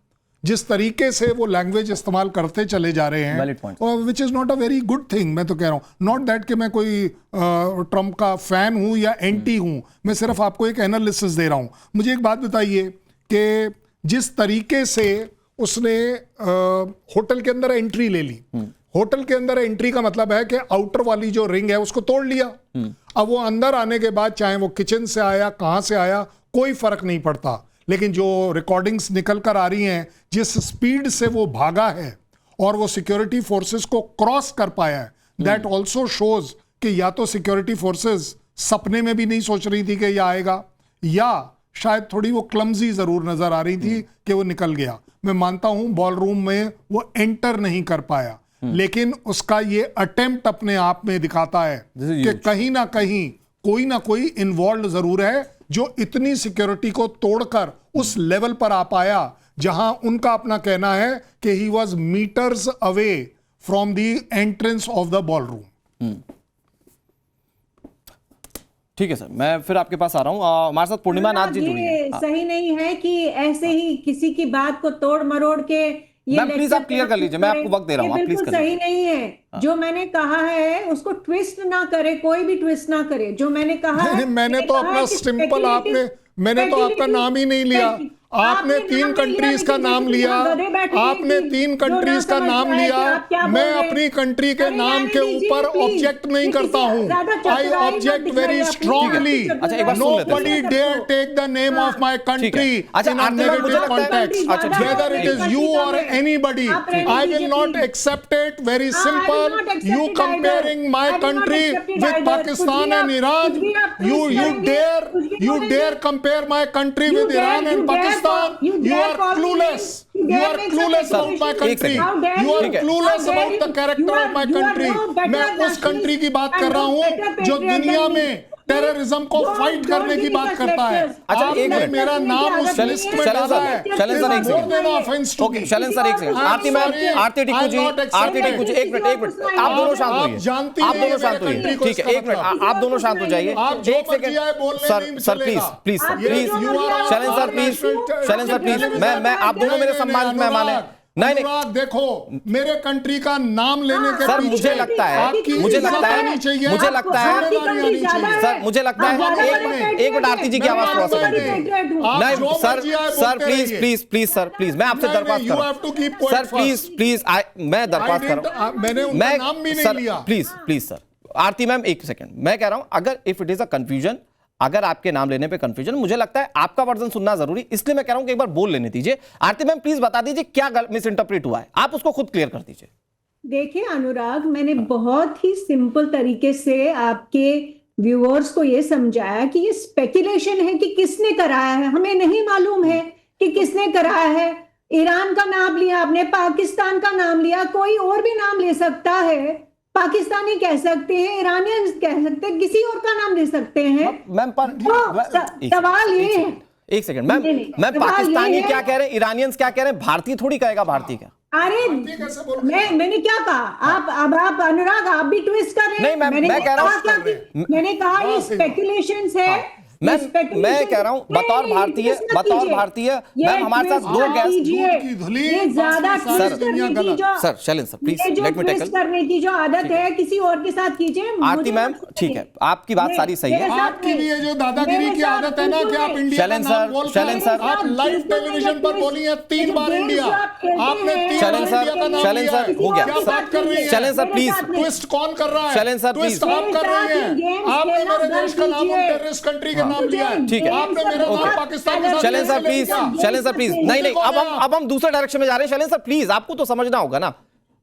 जिस तरीके से वो लैंग्वेज इस्तेमाल करते चले जा रहे हैं, और which is not a very good thing. मैं तो कह रहा हूँ, नॉट दैट कि मैं कोई ट्रंप का फैन हूँ या एंटी हूँ, मैं सिर्फ आपको एक एनालिसिस दे रहा हूँ। मुझे एक बात बताइए कि जिस तरीके से उसने होटल के अंदर एंट्री ले ली, होटल के अंदर एंट्री का मतलब है कि आउटर वाली जो रिंग है उसको तोड़ लिया। अब वो अंदर आने के बाद चाहे वो किचन से आया, कहां से आया, कोई फर्क नहीं पड़ता, लेकिन जो रिकॉर्डिंग्स निकल कर आ रही हैं, जिस स्पीड से वो भागा है और वो सिक्योरिटी फोर्सेस को क्रॉस कर पाया है, दैट ऑल्सो शोज कि या तो सिक्योरिटी फोर्सेस सपने में भी नहीं सोच रही थी कि ये आएगा, या शायद थोड़ी वो क्लमजी जरूर नजर आ रही थी कि वो निकल गया। मैं मानता हूं बॉल रूम में वो एंटर नहीं कर पाया, लेकिन उसका ये अटेम्प्ट अपने आप में दिखाता है कि कहीं ना कहीं कोई ना कोई इन्वॉल्व जरूर है जो इतनी सिक्योरिटी को तोड़कर उस लेवल पर आ पाया जहां उनका अपना कहना है कि he was metres away from the entrance of the ball room. ठीक है सर, मैं फिर आपके पास आ रहा हूँ। हमारे साथ पूर्णिमा नाथ जी जुड़ी हैं। सही नहीं है कि ऐसे ही किसी की बात को तोड़ मरोड़ के ये मैम प्लीज आप क्लियर कर लीजिए, मैं आपको वक्त दे रहा हूँ, आप प्लीज बिल्कुल सही नहीं है। जो मैंने कहा है उसको ट्विस्ट ना करे, कोई भी ट्विस्ट ना करे। जो मैंने कहा है, मैंने तो अपना सिंपल, मैंने तो आपका नाम ही नहीं लिया। आपने 3 कंट्रीज का नाम लिया, आपने 3 कंट्रीज का नाम लिया। मैं अपनी कंट्री के नाम के ऊपर ऑब्जेक्ट नहीं करता हूं। I object very strongly. Nobody dare take the name of my country in a negative context, whether it is you or anybody. I will not accept it. Very simple, you comparing my country with Pakistan and Iran, you dare compare my country with Iran and Pakistan? You are clueless. You are clueless about my country. You are clueless about the character of my country. मैं उस country की बात कर रहा हूँ जो दुनिया में टेररिज्म को फाइट करने की बात करता है। अच्छा एक मिनट, मेरा नाम उस लिस्ट में डाला है। शैलेंद्र सर एक सेकंड, ओके शैलेंद्र सर एक सेकंड, आरती मैम, आरती टिक्कू जी, एक मिनट, आप दोनों शांत होइए, आप दोनों शांत होइए, ठीक है, एक मिनट, आप दोनों शांत हो जाइए, एक second sir please Shailendra sir please, मैं आप दोनों मेरे सम्मानित मेहमान हैं। नहीं देखो, मेरे कंट्री का नाम लेने के सर मुझे लगता है सर, मुझे लगता है एक मिनट आरती जी की आवाज थोड़ा सा नहीं सर प्लीज सर प्लीज, मैं आपसे दरख्वास्त कर रहा हूं सर, प्लीज मैं दरख्वास्त कर रहा हूं, मैं नाम भी नहीं लिया, प्लीज सर। आरती मैम एक सेकंड, मैं कह रहा हूं अगर if it is a confusion, अगर आपके नाम लेने पे कंफ्यूजन, मुझे लगता है आपका वर्जन सुनना जरूरी, इसलिए मैं कह रहा हूं कि एक बार बोल लेने दीजिए। आरती मैम प्लीज बता दीजिए क्या मिस इंटरप्रेट हुआ है, आप उसको खुद क्लियर कर दीजिए। देखिए अनुराग, मैंने बहुत ही सिंपल तरीके से आपके व्यूअर्स को यह समझाया कि ये स्पेकुलेशन है कि किसने कराया है, हमें नहीं मालूम है कि किसने कराया है। ईरान का नाम लिया आपने, पाकिस्तान का नाम लिया, कोई और भी नाम ले सकता है। पाकिस्तानी कह सकते हैं, ईरानियंस कह सकते हैं, किसी और का नाम ले सकते हैं। मैम पर सवाल ये है, एक सेकंड मैम, मैम सवाल पाकिस्तानी ये है- क्या कह रहे हैं, ईरानियंस क्या कह रहे हैं, भारतीय थोड़ी कहेगा भारतीय क्या। अरे मैंने क्या कहा, आप अनुराग आप भी ट्विस्ट कर रहे हैं। नहीं, मैं कह रहा हूं- मैंने कहा ये स्पेकुलेशंस है। मैं कह रहा हूं बतौर भारतीय मैम हमारे साथ दो गेस्ट ज्यादा ट्विस्ट करने की जो sir Shailendra sir please let me twist करने की जो आदत है किसी और के साथ कीजिए। आरती मैम ठीक है, आपकी बात सारी सही है। आपकी भी ये जो दादागिरी की आदत है ना कि आप इंडिया का नाम बोलकर आप लाइव टेलीविजन पर बोली है 3 बार इंडिया, आपने 3 बार इंडिया का नाम लिया है। हो गया क्या बात कर रही है? शैलेंद्र सर प्लीज, ट्विस्ट कौन कर रहा है? शैलेंद्र सर ट्विस्ट प्लीज, आप कर रही हैं। आपने मेरे देश का नाम टेररिस्ट कंट्री के नाम लिया है। ठीक है, आपने मेरा नाम पाकिस्तान के साथ Shailendra sir please, Shailendra sir please, नहीं अब हम दूसरे डायरेक्शन में जा रहे हैं। शैलेंद्र सर प्लीज, आपको तो समझना होगा ना,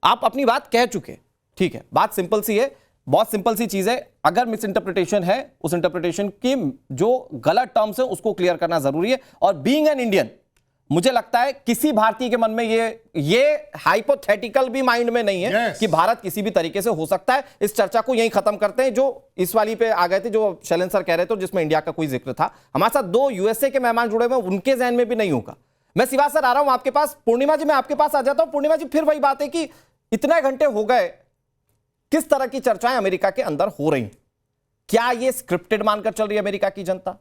आप अपनी बात कह चुके, ठीक है, बात सिंपल सी है, बहुत सिंपल सी चीज है। अगर मिस इंटरप्रिटेशन है, उस इंटरप्रिटेशन की जो गलत टर्म्स है उसको क्लियर करना जरूरी है। और बीइंग एन इंडियन, मुझे लगता है किसी भारतीय के मन में ये हाइपोथेटिकल भी माइंड में नहीं है कि भारत किसी भी तरीके से हो सकता है। इस चर्चा को यहीं खत्म करते हैं। जो इस वाली पे आ गए थे, जो शैलेंद्र सर कह रहे थे, जिसमें इंडिया का कोई जिक्र था, हमारे साथ 2 यूएसए के मेहमान जुड़े हुए, उनके जहन में भी नहीं होगा। मैं शिवा सर आ रहा हूं आपके पास। पूर्णिमा जी मैं आपके पास आ जाता हूं। पूर्णिमा जी फिर वही बात है कि इतने घंटे हो गए, किस तरह की चर्चाएं अमेरिका के अंदर हो रही, क्या ये स्क्रिप्टेड मानकर चल रही है अमेरिका की जनता,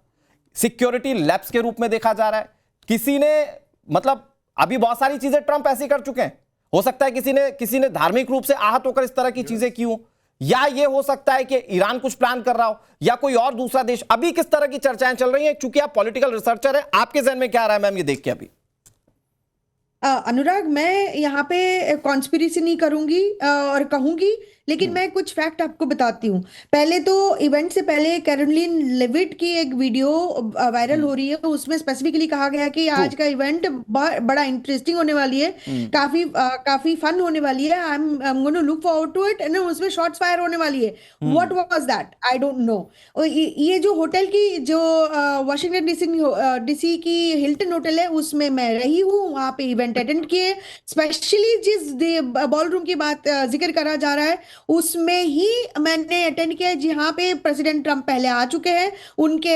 सिक्योरिटी लैप्स के रूप में देखा जा रहा है, किसी ने मतलब अभी बहुत सारी चीजें ट्रंप ऐसी कर चुके हैं, हो सकता है किसी ने धार्मिक रूप से आहत होकर इस तरह की चीजें की हो, या ये हो सकता है कि ईरान कुछ प्लान कर रहा हो, या कोई और दूसरा देश। अभी किस तरह की चर्चाएं चल रही हैं? चूंकि आप पॉलिटिकल रिसर्चर हैं, आपके जहन में क्या आ रहा है मैम ये देख के अभी? अनुराग, मैं यहाँ पे कॉन्स्पिरेसी नहीं करूंगी और कहूंगी, लेकिन मैं कुछ फैक्ट आपको बताती हूँ। पहले तो इवेंट से पहले कैरोलिन लेविट की एक वीडियो वायरल हो रही है, उसमें स्पेसिफिकली कहा गया कि आज का इवेंट बड़ा इंटरेस्टिंग होने वाली है, काफी फन होने वाली है, I am going to look forward to it, and उसमें शॉट्स फायर होने वाली है। What was that? I don't know. ये जो होटल की जो वाशिंगटन डीसी की हिल्टन होटल है, उसमें मैं रही हूँ, वहां पे इवेंट अटेंड किए। स्पेशली जिस बॉल रूम की बात जिक्र करा जा रहा है, उसमें ही मैंने अटेंड किया, जहां पे प्रेसिडेंट ट्रंप पहले आ चुके हैं, उनके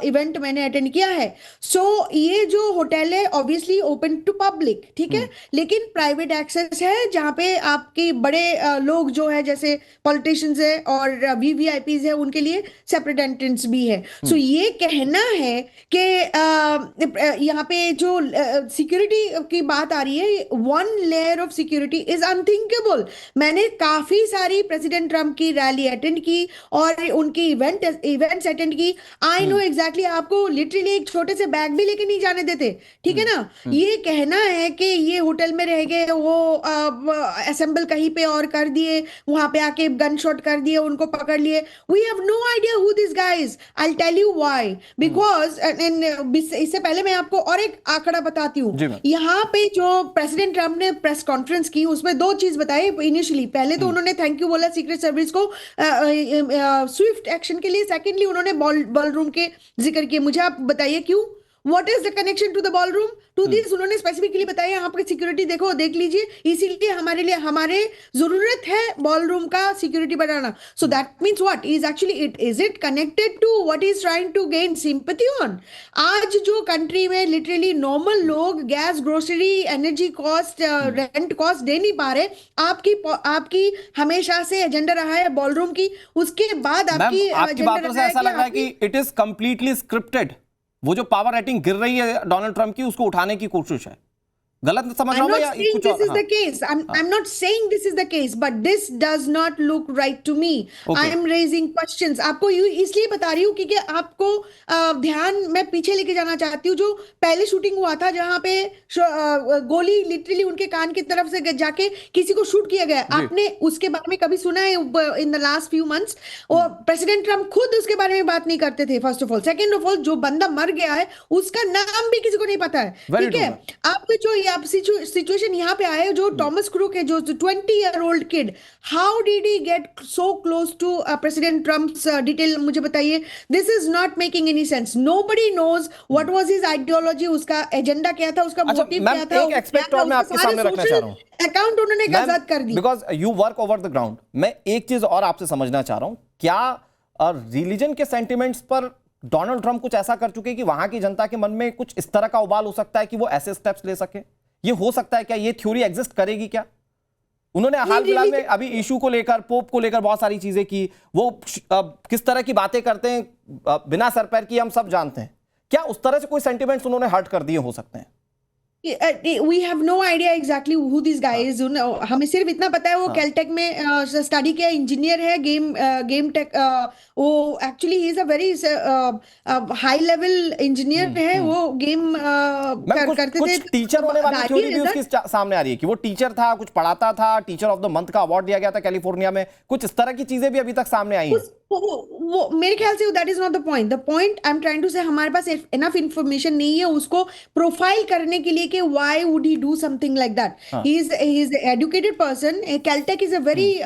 इवेंट मैंने अटेंड किया है। सो ये जो होटल है ऑब्वियसली ओपन टू पब्लिक, ठीक है, लेकिन प्राइवेट एक्सेस है, जहां पे आपके बड़े लोग जो है जैसे पॉलिटिशियंस है और वीवीआईपीज है, उनके लिए सेपरेट एंट्रेंस भी है। सो ये कहना है कि यहाँ पे जो सिक्योरिटी की बात आ रही है, 1 layer of security is unthinkable. मैंने काफी सारी प्रेसिडेंट ट्रंप की रैली अटेंड की और उनकी इवेंट्स अटेंड की। आई नो एग्जैक्टली, आपको लिटरली एक छोटे से बैग भी लेके नहीं जाने देते, ठीक है ना। ये कहना है कि ये होटल में रह गए, वो असेंबल कहीं पे और कर दिए, वहां पे आके गन शॉट कर दिए, उनको पकड़ लिए। We have no idea who this guys. I will tell you why, because इससे पहले मैं आपको और एक आंकड़ा बताती हूँ। यहाँ पे जो प्रेसिडेंट ट्रंप ने प्रेस कॉन्फ्रेंस की, उसमें 2 चीज बताई इनिशियली। पहले तो उन्होंने थैंक यू बोला सीक्रेट सर्विस को स्विफ्ट एक्शन के लिए। सेकेंडली उन्होंने बॉल रूम के जिक्र किए। मुझे आप बताइए क्यों? What is the connection to the ballroom? To this उन्होंने स्पेसिफिकली बताया, यहाँ पर सिक्योरिटी देखो, देख लीजिए, इसीलिए हमारे जरूरत है बॉल रूम का सिक्योरिटी बढ़ाना। So that means what is actually is it connected to what is trying to gain sympathy on? आज जो कंट्री में लिटरली नॉर्मल लोग gas, grocery, energy cost, rent cost दे नहीं पा रहे, आपकी हमेशा से एजेंडा रहा है बॉल रूम की। उसके बाद आपकी बातों से ऐसा लग रहा है कि इट इज कंप्लीटली स्क्रिप्टेड। वो जो पावर रेटिंग गिर रही है डोनाल्ड ट्रंप की, उसको उठाने की कोशिश है। गलत समझ रहा हूं या कुछ और? I'm not saying this is the case, but this does not look right to me. I am raising questions. आपको इसलिए बता रही हूँ क्योंकि आपको ध्यान मैं पीछे लेके जाना चाहती हूँ। जो पहले शूटिंग हुआ था, जहां पे गोली लिटरली उनके कान की तरफ से जाके किसी को शूट किया गया, आपने उसके बारे में कभी सुना है in the last few months? और प्रेसिडेंट ट्रंप खुद उसके बारे में बात नहीं करते थे, first of all. Second of all, जो बंदा मर गया है उसका नाम भी किसी को नहीं पता है, ठीक है। आपके जो आप सिचुएशन यहाँ पे आए, जो टॉमस क्रूक है, जो 20-year-old kid, how did he get so close to president Trump's? Detail मुझे बताइए. This is not making any sense. Nobody knows what was his ideology, उसका एजेंडा क्या था, उसका मोटिव क्या था. एक एस्पेक्ट और मैं आपके सामने रखना चाह रहा हूँ. अकाउंट उन्होंने आजाद कर दी. Because you work over the ground. मैं एक चीज और आपसे समझना चाह रहा हूं, क्या रिलीजन के सेंटिमेंट्स पर डोनाल्ड ट्रंप कुछ ऐसा कर चुके कि वहां की जनता के मन में कुछ इस तरह का उबाल हो सकता है कि वो ऐसे स्टेप्स ले सके? ये हो सकता है क्या? ये थ्योरी एग्जिस्ट करेगी क्या? उन्होंने हाल फिलहाल में अभी इशू को लेकर, पोप को लेकर बहुत सारी चीजें की. वो किस तरह की बातें करते हैं बिना सर पैर की हम सब जानते हैं. क्या उस तरह से कोई सेंटिमेंट्स उन्होंने हर्ट कर दिए हो सकते हैं? We have no idea exactly who this guy is. हमें सिर्फ इतना पता है वो कैलटेक में स्टडी किया, इंजीनियर है, गेम टेक. वो actually he is a very high level engineer है. वो गेम करते थे. टीचर होने वाली थ्योरी भी उसकी सामने आ रही है कि वो टीचर था, कुछ पढ़ाता था, टीचर ऑफ द मंथ का अवार्ड दिया गया था कैलिफोर्निया में. कुछ इस तरह की चीजें भी अभी तक सामने आई हैं. वो मेरे ख्याल से that is not the point. The point I am trying to say, हमारे पास इनफ इंफॉर्मेशन नहीं है उसको प्रोफाइल करने के लिए कि why would he do something like that. He is educated person. Caltech is a very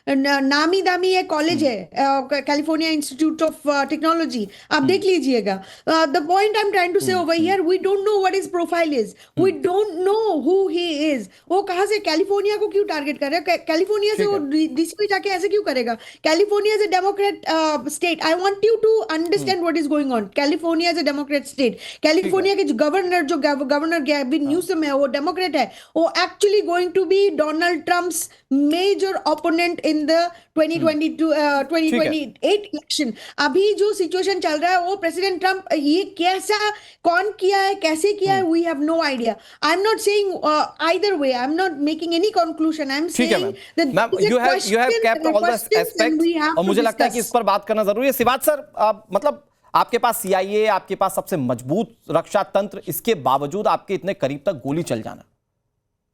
नामी दामी है कॉलेज है, कैलिफोर्निया इंस्टीट्यूट ऑफ टेक्नोलॉजी. आप देख लीजिएगा. The point I am trying to say over here, we don't know what his profile is. We don't know who he is. वो कहां से कैलिफोर्निया को क्यों टारगेट कर रहा है? कैलिफोर्निया से वो डीसी में जाके ऐसे क्यों करेगा? California is a Democrat state. I want you to understand what is going on. California is a Democrat state. California के गवर्नर गैविन न्यूसम है, वो डेमोक्रेट है. वो actually going to be Donald Trump's major opponent in the 2028 election. अभी जो situation चल रहा है, वो प्रेसिडेंट ट्रम्प ये कैसा, कौन किया है, कैसे किया है, we have no idea. I'm not saying either way. I'm not making any conclusion. I'm saying that you have kept all the aspects. और मुझे लगता है कि इस पर बात करना जरूरी है. सिवाज सर, मतलब आपके पास CIA, आपके पास सबसे मजबूत रक्षा तंत्र, इसके बावजूद आपके इतने करीब तक गोली चल जाना.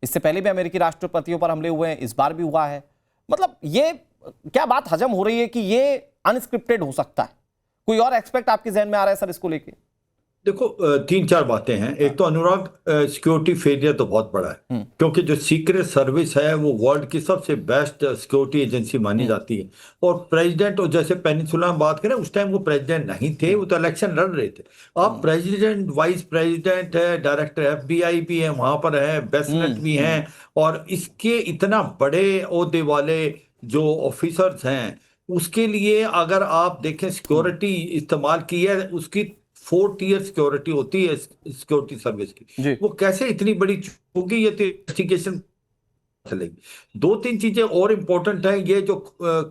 इससे पहले भी अमेरिकी राष्ट्रपतियों पर हमले हुए हैं, इस बार भी हुआ है. मतलब ये क्या बात हजम हो रही है कि ये अनस्क्रिप्टेड हो सकता है? कोई और एक्सपेक्ट आपके जहन में आ रहा है सर इसको लेके? देखो, 3-4 बातें हैं. एक तो अनुराग, सिक्योरिटी फेलियर तो बहुत बड़ा है, क्योंकि जो सीक्रेट सर्विस है वो वर्ल्ड की सबसे बेस्ट सिक्योरिटी एजेंसी मानी जाती है. और प्रेसिडेंट, और जैसे पेनिनसुला में बात करें, उस टाइम वो प्रेसिडेंट नहीं थे, वो तो इलेक्शन लड़ रहे थे. अब प्रेसिडेंट, वाइस प्रेसिडेंट है, डायरेक्टर FBI भी है वहां पर है, बेसनेट भी हैं, और इसके इतना बड़े ओहदे वाले जो ऑफिसर्स हैं, उसके लिए अगर आप देखें सिक्योरिटी इस्तेमाल की है, उसकी 4-tier सिक्योरिटी होती है सिक्योरिटी सर्विस की. वो कैसे इतनी बड़ी होगी, ये तो इन्वेस्टिगेशन चलेगी. 2-3 चीजें और इंपॉर्टेंट है. ये जो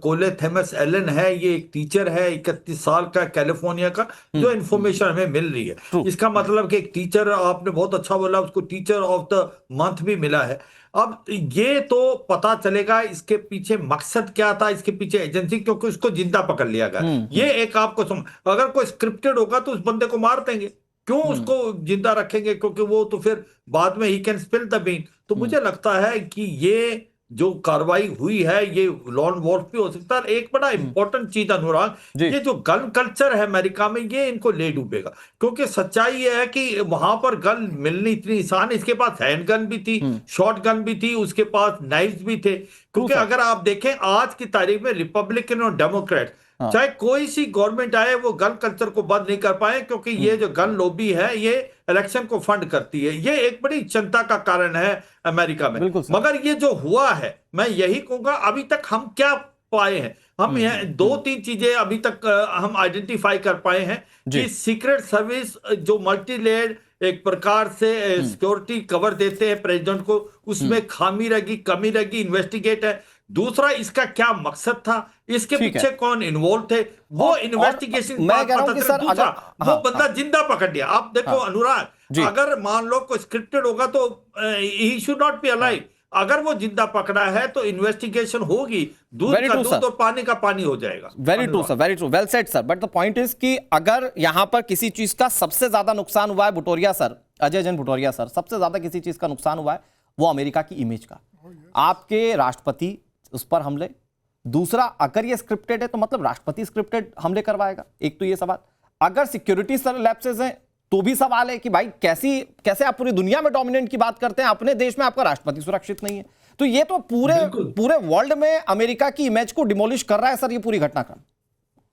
कोले थॉमस एलन है, ये एक टीचर है, 31 साल का, कैलिफोर्निया का, जो इन्फॉर्मेशन हमें मिल रही है. इसका मतलब कि एक टीचर, आपने बहुत अच्छा बोला, उसको टीचर ऑफ द मंथ भी मिला है. अब ये तो पता चलेगा इसके पीछे मकसद क्या था, इसके पीछे एजेंसी, क्योंकि उसको जिंदा पकड़ लिया गया. ये एक आपको अगर कोई स्क्रिप्टेड होगा तो उस बंदे को मार देंगे, क्यों उसको जिंदा रखेंगे? क्योंकि वो तो फिर बाद में he can spill the bean. तो मुझे लगता है कि ये जो कार्रवाई हुई है, ये लॉन वॉल्फ भी हो सकता है. एक बड़ा इंपॉर्टेंट चीज अनुराग, ये जो गन कल्चर है अमेरिका में, ये इनको ले डूबेगा. क्योंकि सच्चाई ये है कि वहां पर गन मिलनी इतनी आसान. इसके पास हैंड गन भी थी, शॉर्ट गन भी थी, उसके पास नाइफ्स भी थे. क्योंकि अगर आप देखें आज की तारीख में रिपब्लिकन और डेमोक्रेट, चाहे कोई सी गवर्नमेंट आए, वो गन कल्चर को बंद नहीं कर पाए, क्योंकि ये जो गन लॉबी है, ये इलेक्शन को फंड करती है. ये एक बड़ी चिंता का कारण है अमेरिका में. मगर ये जो हुआ है, मैं यही कहूंगा, अभी तक हम क्या पाए हैं, हम 2-3 चीजें अभी तक हम आइडेंटिफाई कर पाए हैं कि सीक्रेट सर्विस जो मल्टी लेयर एक प्रकार से सिक्योरिटी कवर देते हैं प्रेसिडेंट को, उसमें खामी रहेगी, कमी रहेगी, इन्वेस्टिगेट है. दूसरा, इसका क्या मकसद था, इसके पीछे कौन इन्वॉल्व थे, वो इन्वेस्टिगेशन. वो बंदा जिंदा पकड़ लिया. आप देखो अनुराग, अगर मान लो कोई स्क्रिप्टेड होगा तो he should not be alive. अगर वो जिंदा पकड़ा है तो इन्वेस्टिगेशन होगी, दूध का दूध और पानी का पानी हो जाएगा. Very true sir, very true, well said sir. But the point is कि अगर यहां पर किसी चीज का सबसे ज्यादा नुकसान हुआ है, भुटोरिया सर, अजय जैन भुटोरिया सर, सबसे ज्यादा किसी चीज का नुकसान हुआ है, वो अमेरिका की इमेज का. आपके राष्ट्रपति, उस पर हमले. दूसरा, अगर ये स्क्रिप्टेड है तो मतलब राष्ट्रपति स्क्रिप्टेड हमले करवाएगा. एक तो ये सवाल. अगर सिक्योरिटी सर लैप्सेस हैं तो भी सवाल है कि भाई कैसे आप पूरी दुनिया में डोमिनेंट की बात करते हैं, अपने देश में आपका राष्ट्रपति सुरक्षित नहीं है। तो ये तो पूरे वर्ल्ड में अमेरिका की इमेज को डिमोलिश कर रहा है सर, ये पूरी घटनाक्रम।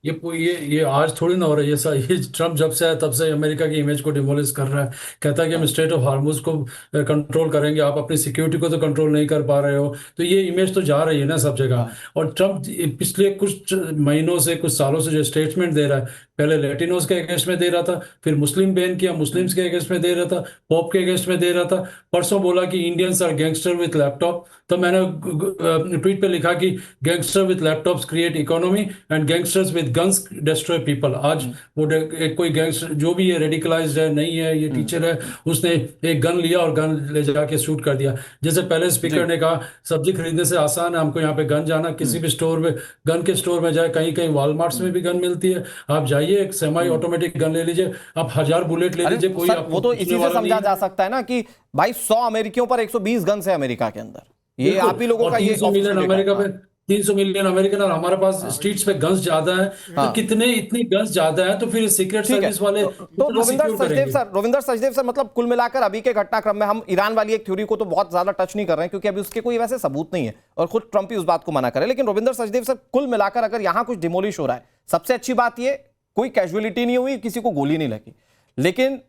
ये आज थोड़ी ना हो रहा है, ये ट्रम्प जब से आया तब से अमेरिका की इमेज को डिमोलिश कर रहा है। कहता है कि हम स्ट्रेट ऑफ हार्मुज को कंट्रोल करेंगे, आप अपनी सिक्योरिटी को तो कंट्रोल नहीं कर पा रहे हो। तो ये इमेज तो जा रही है ना सब जगह। और ट्रम्प पिछले कुछ महीनों से, कुछ सालों से जो स्टेटमेंट दे रहा है, पहले लैटिनोस के अगेंस्ट में दे रहा था, फिर मुस्लिम बैन किया, मुस्लिम्स के अगेंस्ट में दे रहा था, पॉप के अगेंस्ट में दे रहा था। परसों बोला कि Indians are gangster with laptop. तो मैंने ट्वीट पे लिखा कि gangster with laptops create economy and gangsters with guns destroy people. आज वो कोई गैंगस्टर जो भी है, रेडिकलाइज्ड है, नहीं है, ये टीचर है, उसने एक गन लिया और गन ले जाके शूट कर दिया। जैसे पहले स्पीकर ने कहा सब्जी खरीदने से आसान है, हमको यहाँ पे गन जाना, किसी भी स्टोर में गन के स्टोर में जाए, कहीं कहीं वॉलमार्ट्स में भी गन मिलती है, आप जाइए एक सेमी ऑटोमेटिक गन ले लीजिए, आप 1000 बुलेट ले लीजिए, कोई आपको वो तो इसी से समझा जा सकता है ना कि भाई 100 अमेरिकियों पर 120 गन्स है अमेरिका के अंदर। ये आप ही लोगों का ये 300 मिलियन अमेरिका में 300 मिलियन अमेरिकन और हमारे पास स्ट्रीट्स पे गन्स ज्यादा है। तो कितने इतनी गन्स ज्यादा है तो फिर सीक्रेट सर्विस वाले तो रविंदर सचदेव सर, मतलब कुल मिलाकर अभी के घटनाक्रम में हम ईरान वाली एक थ्योरी को तो बहुत ज्यादा टच नहीं कर रहे हैं क्योंकि अभी उसके कोई वैसे सबूत नहीं है और खुद ट्रंप ही उस बात को मना करे। लेकिन रविंदर सचदेव सर, कुल मिलाकर अगर यहां कुछ डिमोलिश हो रहा है, सबसे अच्छी बात ये कोई कैजुअलिटी नहीं हुई, किसी को गोली नहीं लगी। लेकिन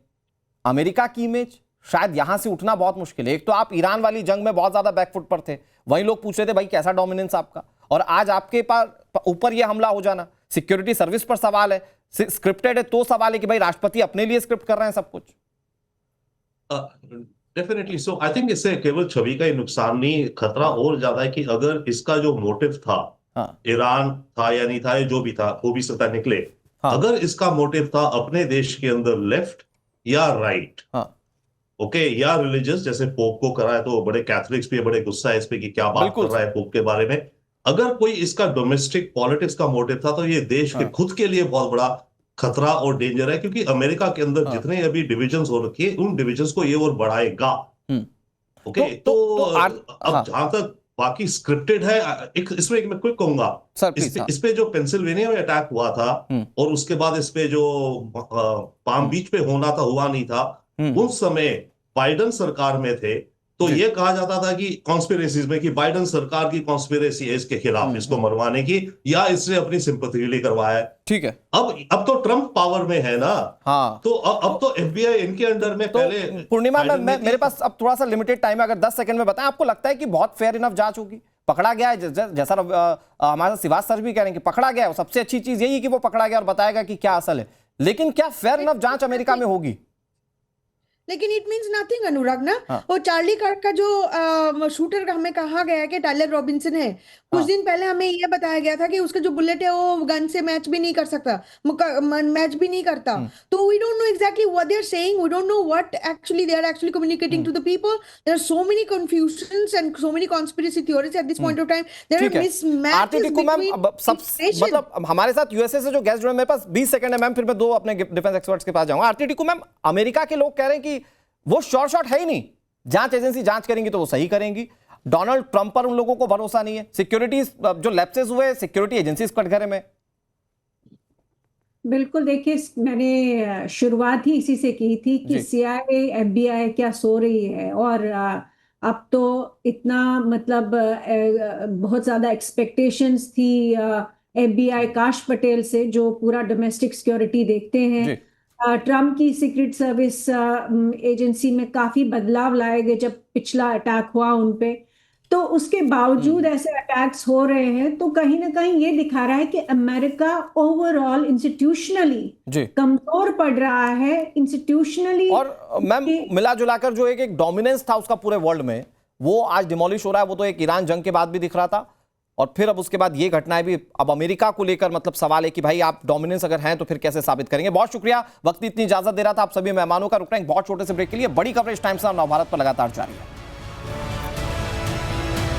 अमेरिका की इमेज शायद यहां से उठना बहुत मुश्किल है। एक तो आप ईरान वाली जंग में बहुत ज्यादा बैकफुट पर थे, वहीं लोग पूछ रहे थे भाई कैसा डोमिनेंस आपका, और आज आपके पास ऊपर यह हमला हो जाना। सिक्योरिटी सर्विस पर सवाल है, स्क्रिप्टेड है तो सवाल है कि भाई राष्ट्रपति अपने लिए स्क्रिप्ट कर रहे हैं सब कुछ। डेफिनेटली सो आई थिंक इससे केवल छवि का ही नुकसान नहीं, खतरा और ज्यादा है कि अगर इसका जो मोटिव था, ईरान था या नहीं था, जो भी था, हो भी सकता निकले, अगर इसका मोटिव था अपने देश के अंदर लेफ्ट या राइट, ओके, या रिलीजियस, जैसे पोप को करा है तो बड़े कैथोलिक्स भी बड़े गुस्सा है इस पे कि क्या बात कर रहा है पोप के बारे में। अगर कोई इसका डोमेस्टिक पॉलिटिक्स का मोटिव था तो ये देश के खुद के लिए बहुत बड़ा खतरा और डेंजर है, क्योंकि अमेरिका के अंदर जितने अभी डिविजन्स हो रखी है उन डिविजन्स को ये और बढ़ाएगा। ओके, तो अब जहां तक बाकी स्क्रिप्टेड है, इसमें मैं क्विक कहूंगा, इस पे जो पेंसिल्वेनिया में अटैक हुआ था और उसके बाद इस पे जो पाम बीच पे होना था, हुआ नहीं था, उस समय बाइडन सरकार में थे तो ये कहा जाता था कि कॉन्स्पिरेसीज में कि बाइडन सरकार की कॉन्स्पिरेसी है इसके खिलाफ, इसको मरवाने की, या इसने अपनी सिंपैथी के लिए करवाया है। ठीक है, अब तो ट्रंप पावर में है ना। हाँ, तो अब तो एफबीआई इनके अंडर में। तो पहले पूर्णिमा में मेरे पास अब थोड़ा सा लिमिटेड टाइम है, अगर 10 सेकंड में बताएं, आपको लगता है कि बहुत फेयर इनफ जांच होगी, पकड़ा गया है, जैसा हमारा शिवाज सर भी कह रहे हैं कि पकड़ा गया है, सबसे अच्छी चीज यही कि वो पकड़ा गया और बताएगा कि क्या असल है, लेकिन क्या फेयर इनफ जांच अमेरिका में होगी? लेकिन इट मींस नथिंग अनुराग ना। वो चार्ली कार्क का जो शूटर का हमें कहा गया है कि टायलर रॉबिन्सन है, कुछ दिन पहले हमें यह बताया गया था कि उसका जो बुलेट है वो गन से मैच भी नहीं कर सकता, मैच भी नहीं करता। तो we don't know exactly what they are saying, we don't know what actually they are actually communicating to the people. There are so many confusions and so many conspiracy theories at this point of time. There are mismatches between. मतलब हमारे साथ USA से जो guest जुड़े, मेरे पास 20 second है ma'am, फिर मैं 2 अपने डिफेंस एक्सपर्ट्स के पास जाऊंगा। आरती टिकू मैम, अमेरिका के लोग कह रहे हैं कि वो शॉट है ही नहीं, जांच एजेंसी जांच करेंगी तो वो सही करेंगी, डोनाल्ड ट्रंप पर उन लोगों को भरोसा नहीं है, सिक्योरिटी जो लैप्सेस हुए सिक्योरिटी एजेंसीज कटघरे में। बिल्कुल, देखिए मैंने शुरुआत ही इसी से की थी कि CIA FBI क्या सो रही है, और अब तो इतना मतलब बहुत ज्यादा एक्सपेक्टेशंस थी FBI काश पटेल से, जो पूरा डोमेस्टिक सिक्योरिटी देखते हैं। ट्रम्प की सीक्रेट सर्विस एजेंसी में काफी बदलाव लाए गए जब पिछला अटैक हुआ उन पे, तो उसके बावजूद ऐसे अटैक्स हो रहे हैं, तो कहीं ना कहीं ये दिखा रहा है कि अमेरिका ओवरऑल इंस्टीट्यूशनली कमजोर पड़ रहा है, इंस्टीट्यूशनली। और मैम मिला जुलाकर जो एक डोमिनेंस था उसका पूरे वर्ल्ड में, वो आज डिमोलिश हो रहा है। वो तो एक ईरान जंग के बाद भी दिख रहा था, और फिर अब उसके बाद ये घटनाएं भी अब अमेरिका को लेकर मतलब सवाल है कि भाई आप डोमिनेंस अगर हैं तो फिर कैसे साबित करेंगे। बहुत शुक्रिया, वक्त इतनी इजाजत दे रहा था आप सभी मेहमानों का। रुक रहे हैं बहुत छोटे से ब्रेक के लिए। बड़ी कवरेज टाइम्स नाउ भारत पर लगातार जारी है।